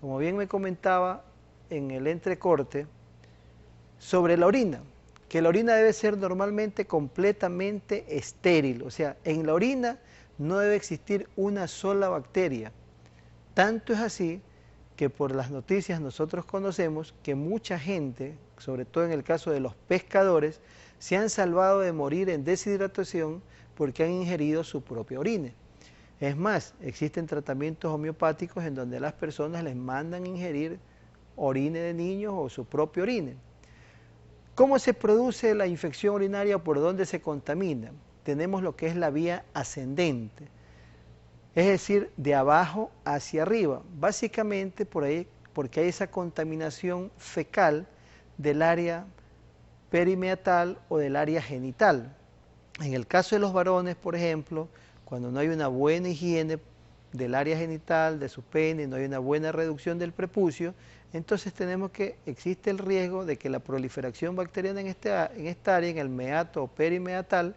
como bien me comentaba en el entrecorte, sobre la orina, que la orina debe ser normalmente completamente estéril, o sea, en la orina no debe existir una sola bacteria. Tanto es así que por las noticias nosotros conocemos que mucha gente, sobre todo en el caso de los pescadores, se han salvado de morir en deshidratación porque han ingerido su propia orina. Es más, existen tratamientos homeopáticos en donde las personas les mandan ingerir orina de niños o su propia orina. ¿Cómo se produce la infección urinaria o por dónde se contamina? Tenemos lo que es la vía ascendente, es decir, de abajo hacia arriba, básicamente por ahí, porque hay esa contaminación fecal del área perimeatal o del área genital. En el caso de los varones, por ejemplo, cuando no hay una buena higiene del área genital, de su pene, no hay una buena reducción del prepucio, entonces tenemos que, existe el riesgo de que la proliferación bacteriana en esta área, en el meato o perimeatal,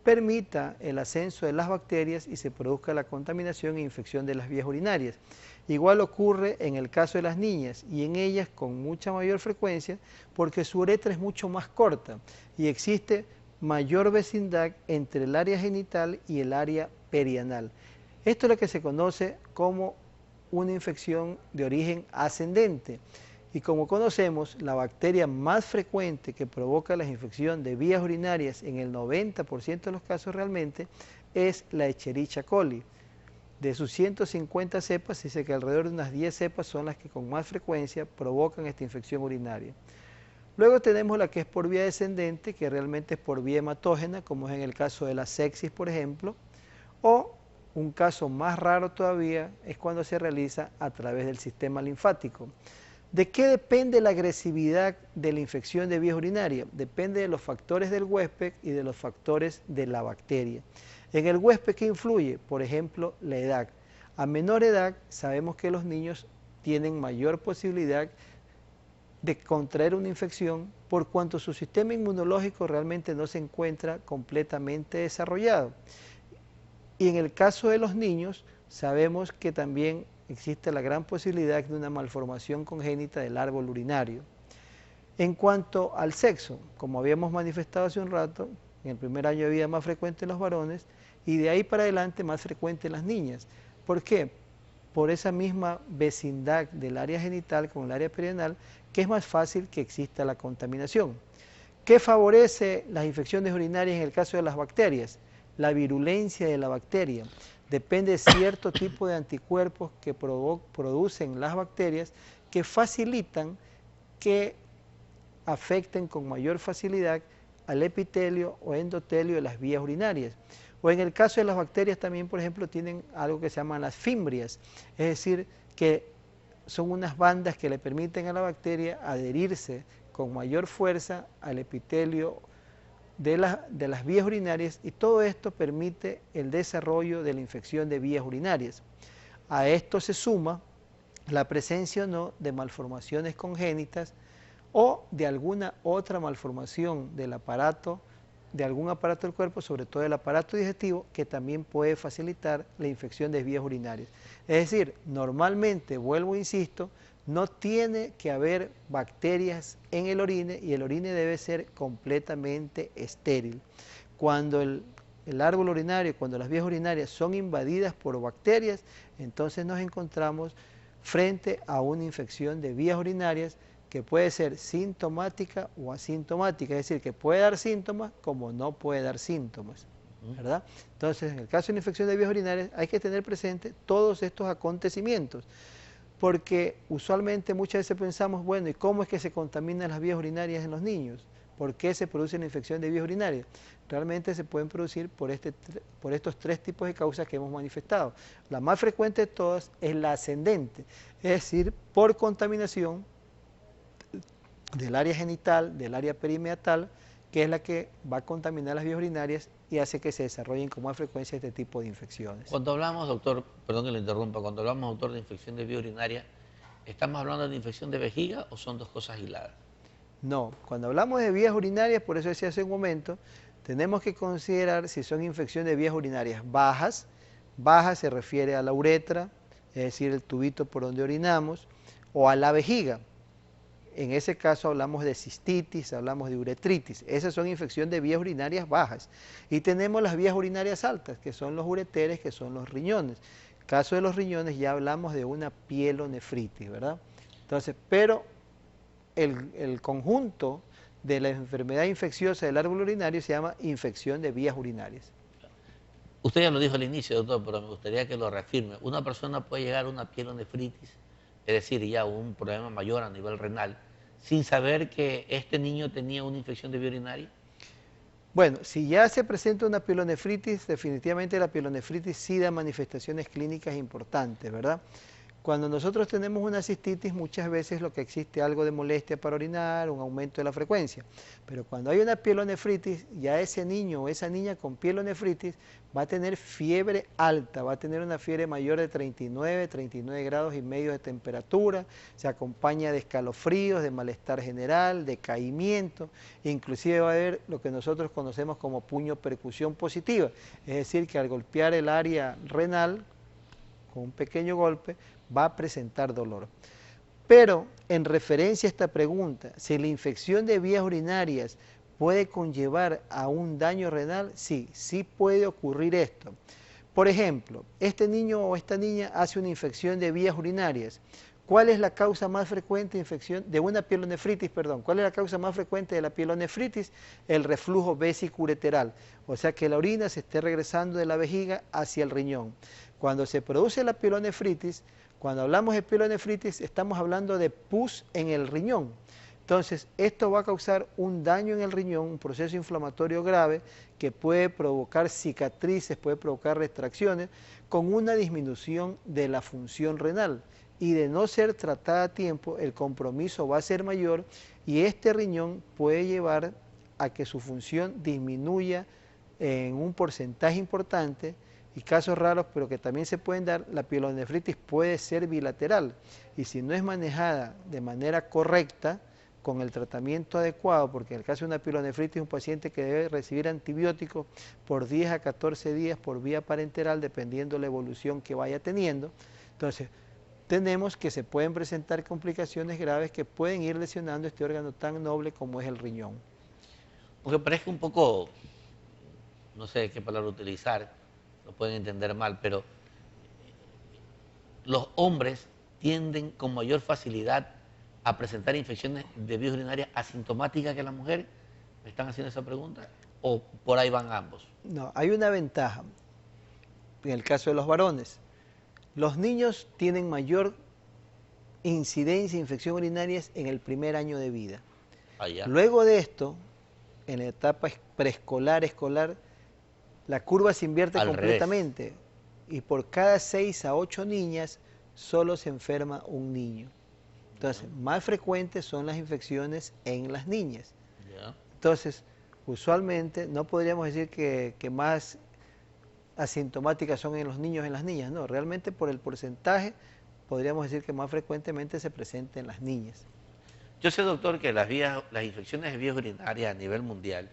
permita el ascenso de las bacterias y se produzca la contaminación e infección de las vías urinarias. Igual ocurre en el caso de las niñas y en ellas con mucha mayor frecuencia porque su uretra es mucho más corta y existe mayor vecindad entre el área genital y el área perianal. Esto es lo que se conoce como una infección de origen ascendente. Y como conocemos, la bacteria más frecuente que provoca la infección de vías urinarias en el 90% de los casos realmente es la Escherichia coli. De sus 150 cepas, se dice que alrededor de unas 10 cepas son las que con más frecuencia provocan esta infección urinaria. Luego tenemos la que es por vía descendente, que realmente es por vía hematógena, como es en el caso de la sepsis, por ejemplo, o un caso más raro todavía es cuando se realiza a través del sistema linfático. ¿De qué depende la agresividad de la infección de vías urinarias? Depende de los factores del huésped y de los factores de la bacteria. En el huésped, ¿qué influye? Por ejemplo, la edad. A menor edad sabemos que los niños tienen mayor posibilidad de contraer una infección por cuanto su sistema inmunológico realmente no se encuentra completamente desarrollado. Y en el caso de los niños sabemos que también existe la gran posibilidad de una malformación congénita del árbol urinario. En cuanto al sexo, como habíamos manifestado hace un rato, en el primer año de vida más frecuente en los varones y de ahí para adelante más frecuente en las niñas. ¿Por qué? Por esa misma vecindad del área genital con el área perianal, que es más fácil que exista la contaminación. ¿Qué favorece las infecciones urinarias en el caso de las bacterias? La virulencia de la bacteria. Depende de cierto tipo de anticuerpos que producen las bacterias que facilitan que afecten con mayor facilidad al epitelio o endotelio de las vías urinarias. O en el caso de las bacterias también, por ejemplo, tienen algo que se llaman las fimbrias, es decir, que son unas bandas que le permiten a la bacteria adherirse con mayor fuerza al epitelio de las vías urinarias y todo esto permite el desarrollo de la infección de vías urinarias. A esto se suma la presencia o no de malformaciones congénitas o de alguna otra malformación del aparato, de algún aparato del cuerpo, sobre todo el aparato digestivo, que también puede facilitar la infección de vías urinarias. Es decir, normalmente, vuelvo e insisto, no tiene que haber bacterias en el orine y el orine debe ser completamente estéril. Cuando el árbol urinario, cuando las vías urinarias son invadidas por bacterias, entonces nos encontramos frente a una infección de vías urinarias que puede ser sintomática o asintomática, es decir, que puede dar síntomas como no puede dar síntomas, ¿verdad? Entonces, en el caso de una infección de vías urinarias hay que tener presente todos estos acontecimientos, porque usualmente muchas veces pensamos, bueno, ¿y cómo es que se contaminan las vías urinarias en los niños? ¿Por qué se produce la infección de vías urinarias? Realmente se pueden producir por estos tres tipos de causas que hemos manifestado. La más frecuente de todas es la ascendente, es decir, por contaminación del área genital, del área perimeatal, que es la que va a contaminar las vías urinarias y hace que se desarrollen con más frecuencia este tipo de infecciones. Cuando hablamos, doctor, perdón que le interrumpa, cuando hablamos, doctor, de infección de vía urinaria, ¿estamos hablando de infección de vejiga o son dos cosas aisladas? No, cuando hablamos de vías urinarias, por eso decía hace un momento, tenemos que considerar si son infecciones de vías urinarias bajas. Baja se refiere a la uretra, es decir, el tubito por donde orinamos, o a la vejiga. En ese caso hablamos de cistitis, hablamos de uretritis. Esas son infecciones de vías urinarias bajas. Y tenemos las vías urinarias altas, que son los ureteres, que son los riñones. En el caso de los riñones ya hablamos de una pielonefritis, ¿verdad? Entonces, pero el conjunto de la enfermedad infecciosa del árbol urinario se llama infección de vías urinarias. Usted ya lo dijo al inicio, doctor, pero me gustaría que lo reafirme. Una persona puede llegar a una pielonefritis, es decir, ya un problema mayor a nivel renal, sin saber que este niño tenía una infección de vía urinaria. Bueno, si ya se presenta una pielonefritis, definitivamente la pielonefritis sí da manifestaciones clínicas importantes, ¿verdad? Cuando nosotros tenemos una cistitis, muchas veces lo que existe es algo de molestia para orinar, un aumento de la frecuencia. Pero cuando hay una pielonefritis, ya ese niño o esa niña con pielonefritis va a tener fiebre alta, va a tener una fiebre mayor de 39 grados y medio de temperatura, se acompaña de escalofríos, de malestar general, de caimiento, inclusive va a haber lo que nosotros conocemos como puño percusión positiva, es decir, que al golpear el área renal, con un pequeño golpe, va a presentar dolor. Pero en referencia a esta pregunta, si la infección de vías urinarias puede conllevar a un daño renal, sí, sí puede ocurrir esto. Por ejemplo, este niño o esta niña hace una infección de vías urinarias. ¿Cuál es la causa más frecuente de infección de una pielonefritis, perdón? ¿Cuál es la causa más frecuente de la pielonefritis? El reflujo vésico-ureteral, o sea que la orina se esté regresando de la vejiga hacia el riñón. Cuando se produce la pielonefritis, cuando hablamos de pielonefritis, estamos hablando de pus en el riñón. Entonces, esto va a causar un daño en el riñón, un proceso inflamatorio grave que puede provocar cicatrices, puede provocar retracciones, con una disminución de la función renal. Y de no ser tratada a tiempo, el compromiso va a ser mayor y este riñón puede llevar a que su función disminuya en un porcentaje importante. Y casos raros, pero que también se pueden dar, la pielonefritis puede ser bilateral y si no es manejada de manera correcta, con el tratamiento adecuado, porque en el caso de una pielonefritis es un paciente que debe recibir antibióticos por 10 a 14 días por vía parenteral, dependiendo la evolución que vaya teniendo. Entonces, tenemos que se pueden presentar complicaciones graves que pueden ir lesionando este órgano tan noble como es el riñón. Porque parezca un poco, no sé qué palabra utilizar, lo pueden entender mal, pero los hombres tienden con mayor facilidad a presentar infecciones de vías urinarias asintomáticas que las mujeres. ¿Me están haciendo esa pregunta? ¿O por ahí van ambos? No, hay una ventaja en el caso de los varones. Los niños tienen mayor incidencia de infección urinarias en el primer año de vida. Allá. Luego de esto, en la etapa preescolar, escolar, la curva se invierte Al completamente revés. y por cada 6 a 8 niñas solo se enferma un niño. Entonces, más frecuentes son las infecciones en las niñas. Ya. Entonces, usualmente no podríamos decir que más asintomáticas son en los niños y en las niñas, no, realmente por el porcentaje podríamos decir que más frecuentemente se presenta en las niñas. Yo sé, doctor, que las infecciones de vías urinarias a nivel mundial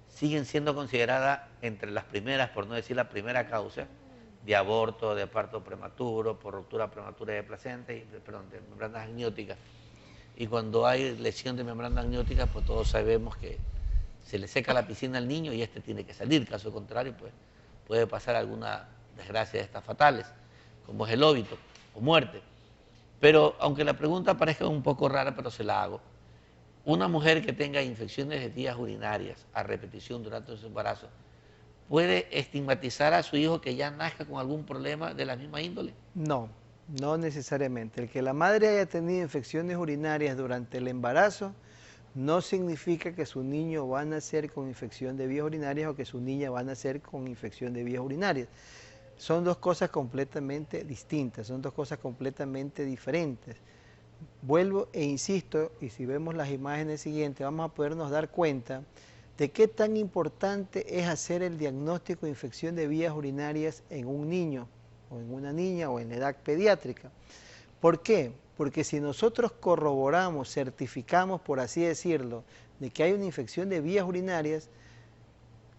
siguen siendo consideradas entre las primeras, por no decir la primera causa, de aborto, de parto prematuro, por ruptura prematura de placenta, perdón, de membranas amnióticas. Y cuando hay lesión de membranas amnióticas, pues todos sabemos que se le seca la piscina al niño y este tiene que salir. Caso contrario, pues puede pasar alguna desgracia de estas fatales, como es el óbito o muerte. Pero aunque la pregunta parezca un poco rara, pero se la hago. Una mujer que tenga infecciones de vías urinarias a repetición durante su embarazo, ¿puede estigmatizar a su hijo que ya nazca con algún problema de la misma índole? No, no necesariamente. El que la madre haya tenido infecciones urinarias durante el embarazo no significa que su niño va a nacer con infección de vías urinarias o que su niña va a nacer con infección de vías urinarias. Son dos cosas completamente distintas, son dos cosas completamente diferentes. Vuelvo e insisto, y si vemos las imágenes siguientes, vamos a podernos dar cuenta de qué tan importante es hacer el diagnóstico de infección de vías urinarias en un niño, o en una niña, o en la edad pediátrica. ¿Por qué? Porque si nosotros corroboramos, certificamos, por así decirlo, de que hay una infección de vías urinarias,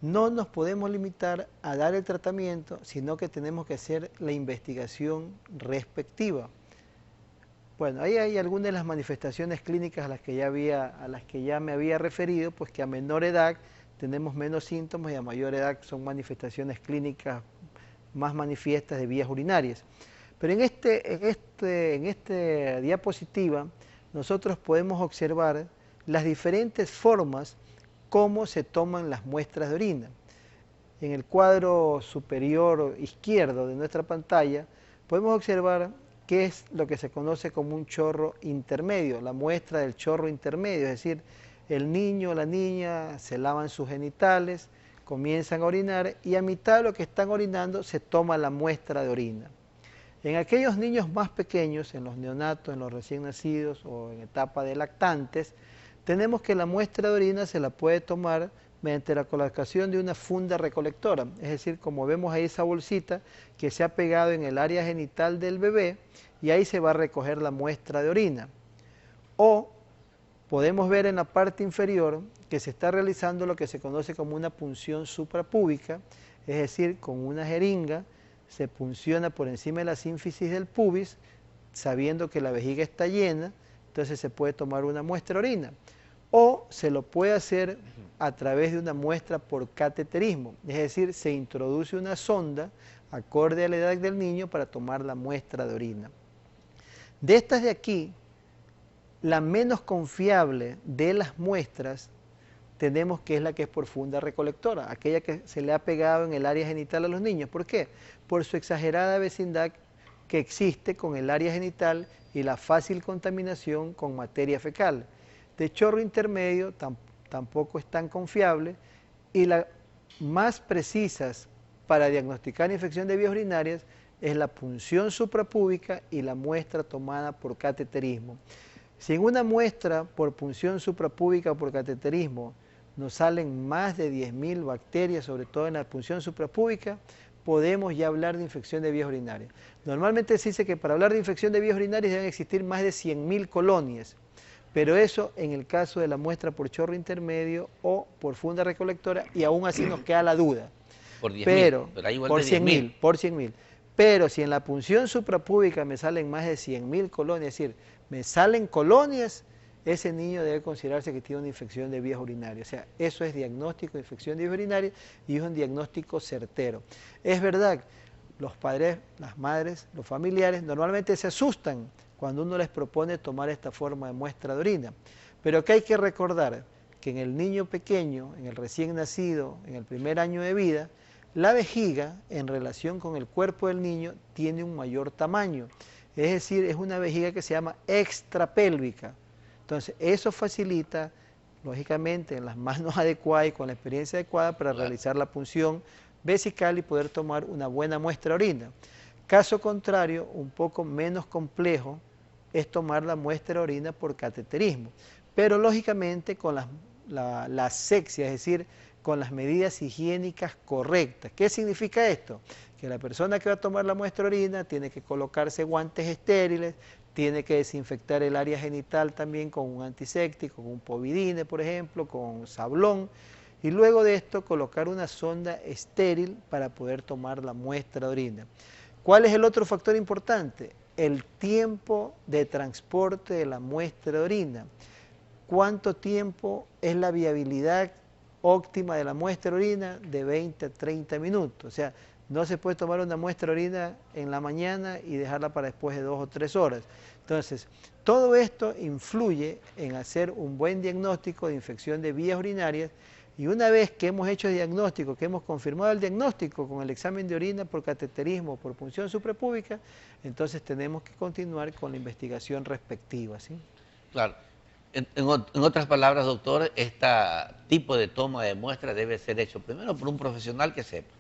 no nos podemos limitar a dar el tratamiento, sino que tenemos que hacer la investigación respectiva. Bueno, ahí hay algunas de las manifestaciones clínicas a las que ya me había referido, pues que a menor edad tenemos menos síntomas y a mayor edad son manifestaciones clínicas más manifiestas de vías urinarias. Pero en esta diapositiva nosotros podemos observar las diferentes formas cómo se toman las muestras de orina. En el cuadro superior izquierdo de nuestra pantalla podemos observar qué es lo que se conoce como un chorro intermedio, la muestra del chorro intermedio, es decir, el niño o la niña se lavan sus genitales, comienzan a orinar y a mitad de lo que están orinando se toma la muestra de orina. En aquellos niños más pequeños, en los neonatos, en los recién nacidos o en etapa de lactantes, tenemos que la muestra de orina se la puede tomar mediante la colocación de una funda recolectora, es decir, como vemos ahí esa bolsita que se ha pegado en el área genital del bebé y ahí se va a recoger la muestra de orina. O podemos ver en la parte inferior que se está realizando lo que se conoce como una punción suprapúbica, es decir, con una jeringa se punciona por encima de la sínfisis del pubis, sabiendo que la vejiga está llena, entonces se puede tomar una muestra de orina. O se lo puede hacer a través de una muestra por cateterismo, es decir, se introduce una sonda acorde a la edad del niño para tomar la muestra de orina. De estas de aquí, la menos confiable de las muestras tenemos que es la que es por funda recolectora, aquella que se le ha pegado en el área genital a los niños. ¿Por qué? Por su exagerada vecindad que existe con el área genital y la fácil contaminación con materia fecal. De chorro intermedio tampoco es tan confiable y las más precisas para diagnosticar infección de vías urinarias es la punción suprapúbica y la muestra tomada por cateterismo. Si en una muestra por punción suprapúbica o por cateterismo nos salen más de 10.000 bacterias, sobre todo en la punción suprapúbica, podemos ya hablar de infección de vías urinarias. Normalmente se dice que para hablar de infección de vías urinarias deben existir más de 100.000 colonias, pero eso en el caso de la muestra por chorro intermedio o por funda recolectora, y aún así nos queda la duda. Por 10.000, pero hay igual por de 10.000. Por 100.000. Pero si en la punción suprapúbica me salen más de 100.000 colonias, es decir, me salen colonias, ese niño debe considerarse que tiene una infección de vías urinarias. O sea, eso es diagnóstico de infección de vías urinarias y es un diagnóstico certero. Es verdad, los padres, las madres, los familiares normalmente se asustan cuando uno les propone tomar esta forma de muestra de orina. Pero que hay que recordar que en el niño pequeño, en el recién nacido, en el primer año de vida, la vejiga en relación con el cuerpo del niño tiene un mayor tamaño. Es decir, es una vejiga que se llama extrapélvica. Entonces, eso facilita, lógicamente, en las manos adecuadas y con la experiencia adecuada para realizar la punción vesical y poder tomar una buena muestra de orina. Caso contrario, un poco menos complejo es tomar la muestra de orina por cateterismo, pero lógicamente con la asepsia, es decir, con las medidas higiénicas correctas. ¿Qué significa esto? Que la persona que va a tomar la muestra de orina tiene que colocarse guantes estériles, tiene que desinfectar el área genital también con un antiséptico, con un povidine, por ejemplo, con sablón, y luego de esto colocar una sonda estéril para poder tomar la muestra de orina. ¿Cuál es el otro factor importante? El tiempo de transporte de la muestra de orina. ¿Cuánto tiempo es la viabilidad óptima de la muestra de orina? De 20 a 30 minutos. O sea, no se puede tomar una muestra de orina en la mañana y dejarla para después de 2 o 3 horas. Entonces, todo esto influye en hacer un buen diagnóstico de infección de vías urinarias y una vez que hemos hecho el diagnóstico, que hemos confirmado el diagnóstico con el examen de orina por cateterismo, por punción suprapúbica, entonces tenemos que continuar con la investigación respectiva, ¿sí? Claro. En otras palabras, doctor, este tipo de toma de muestra debe ser hecho primero por un profesional que sepa.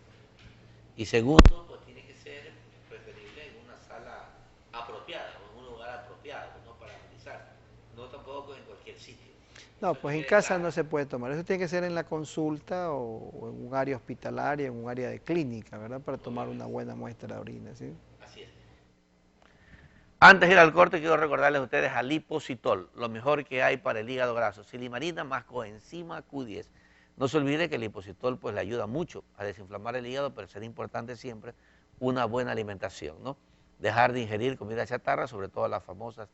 Y segundo, pues tiene que ser preferible en una sala apropiada, o en un lugar apropiado, no para analizar. No tampoco en cualquier sitio. No, Eso pues en quede casa claro. no se puede tomar. Eso tiene que ser en la consulta o en un área hospitalaria, en un área de clínica, ¿verdad? Para tomar una buena muestra de orina, ¿sí? Así es. Antes de ir al corte, quiero recordarles a ustedes Alipositol, lo mejor que hay para el hígado graso. Silimarina más coenzima Q10. No se olvide que el lipositol pues le ayuda mucho a desinflamar el hígado, pero será importante siempre una buena alimentación, ¿no? Dejar de ingerir comida chatarra, sobre todo las famosas